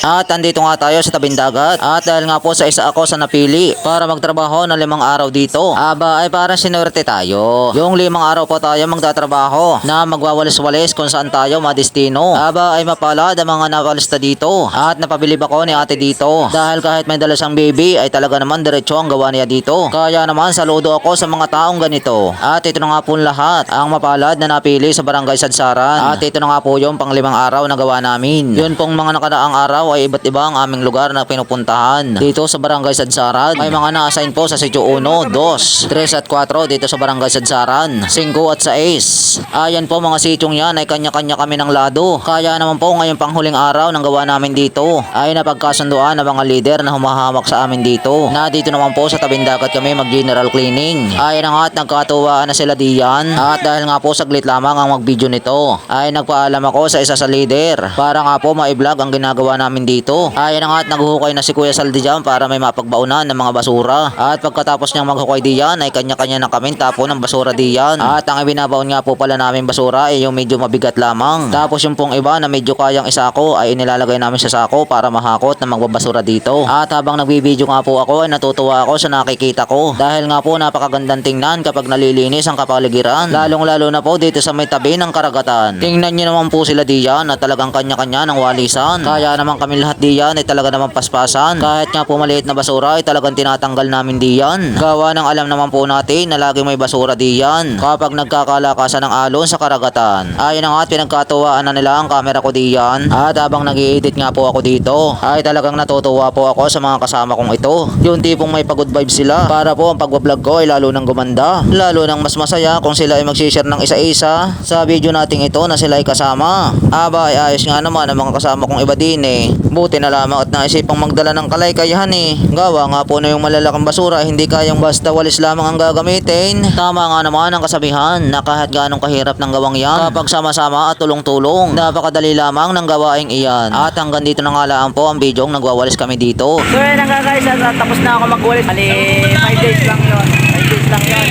At andito nga tayo sa tabing dagat. At dahil nga po sa isa ako sa napili para magtrabaho ng 5 araw dito, aba ay parang sinuwerte tayo. Yung 5 araw po tayo magtatrabaho na magwawalis-walis kung saan tayo madestino. Aba ay mapalad ang mga napalista dito. At napabilib ako ni ate dito. Dahil kahit may dala siyang baby ay talaga naman diretso ang gawa niya dito. Kaya naman saludo ako sa mga taong ganito. At ito na nga po lahat ang mapalad na napili sa Barangay Sadsaran. At ito na nga po yung pang 5 araw na gawa namin. Yun pong mga nakaraang araw ay iba't iba ang aming lugar na pinupuntahan. Dito sa Barangay Sadsaran, may mga na-assign po sa Sitio 1, 2, 3 at 4 dito sa Barangay Sadsaran, 5 at 6. Ayan po mga sityong yan ay kanya-kanya kami ng lado. Kaya naman po ngayong panghuling araw ng gawa namin dito ay napagkasunduan ng mga leader na humahawak sa amin dito. Na dito naman po sa tabing dagat kami mag-general cleaning. Ay na nga at nagkatuwaan na sila diyan. At dahil nga po saglit lamang ang mag-video nito, ay nagpaalam ako sa isa sa leader para nga po ma-vlog ang ginagawa namin dito. Ay na nga at naghuhukay na si Kuya Saldi dyan para may mapagbaunan ng mga basura. At pagkatapos niyang maghukay diyan ay kanya-kanya na kami tapo ng basura diyan. At ang ibinabaon nga po pala namin basura ay yung medyo mabigat lamang. Tapos yung pong iba na medyo kayang isako ay inilalagay namin sa sako para mahakot na magbabasura dito. At habang nagbibideo nga po ako ay natutuwa ako sa nakikita ko. Dahil nga po napakagandang tingnan kapag nalilinis ang kapaligiran. Lalong lalo na po dito sa may tabi ng karagatan. Tingnan niyo naman po sila diyan na talagang kanya-kanya ng walisan. Kaya naman kami lahat diyan ay talaga naman paspasan. Kahit nga po maliit na basura ay talagang tinatanggal namin diyan. Gawa ng alam naman po natin na lagi may basura diyan kapag nagkakalakasan ng alon sa karagatan. Ayun na nga at pinagkatuwaan na nila ang camera ko diyan. At habang nag-i-edit nga po ako dito ay talagang natutuwa po ako sa mga kasama kong ito. Yung tipong may pagod vibes sila para po ang pagbablog ko ay lalo nang gumanda. Lalo nang mas masaya kung sila ay mag-share ng isa-isa sa video nating ito na sila ay kasama. Aba ay ayos nga naman ang mga kasama kong iba din eh. Buti na lamang at naisipang magdala ng kalaykayahan eh. Gawa nga po na yung malalaking basura hindi kayang basta walis lamang ang gagamitin. Tama nga naman ang kasabihan na kahit ganong kahirap ng gawang yan, kapag sama-sama at tulong-tulong, napakadali lamang ng gawaing iyan. At hanggang dito na nga lang po ang video nagwawalis kami dito. So yun ang guys, tapos na ako magwalis. Bali 5 days lang yun. 5 days lang yun.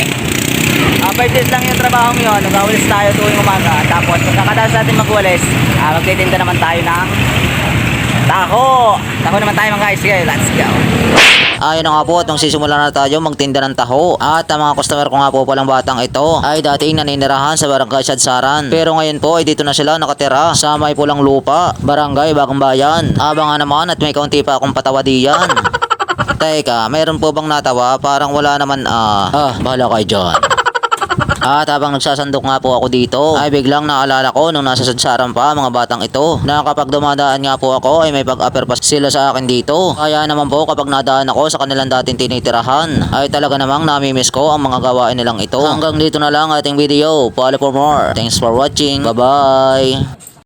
5 days lang yung trabaho yun. Nagwawalis tayo tuwing umaga. Tapos pagkakataas natin magwalis, magtitinda naman tayo ng taho. Taho naman tayo mga guys. Sige, let's go. Ayun na nga po at nung sisimula na tayo magtinda ng taho. At ang mga customer ko nga po palang batang ito ay dating naninirahan sa Barangay Sadsaran. Pero ngayon po ay dito na sila nakatira sa may pulang lupa, Barangay Bagong Bayan. Abangan naman at may kaunti pa akong patawa diyan. Teka, mayroon po bang natawa? Parang wala naman bahala kayo dyan. At habang nagsasandok nga po ako dito ay biglang naalala ko nung nasa Sadsaran pa mga batang ito na kapag dumadaan nga po ako ay may pag-upper pa sila sa akin dito. Kaya naman po kapag nadaan ako sa kanilang dating tinitirahan ay talaga namang namimiss ko ang mga gawain nilang ito. Hanggang dito na lang ating video. Follow for more. Thanks for watching. Bye bye.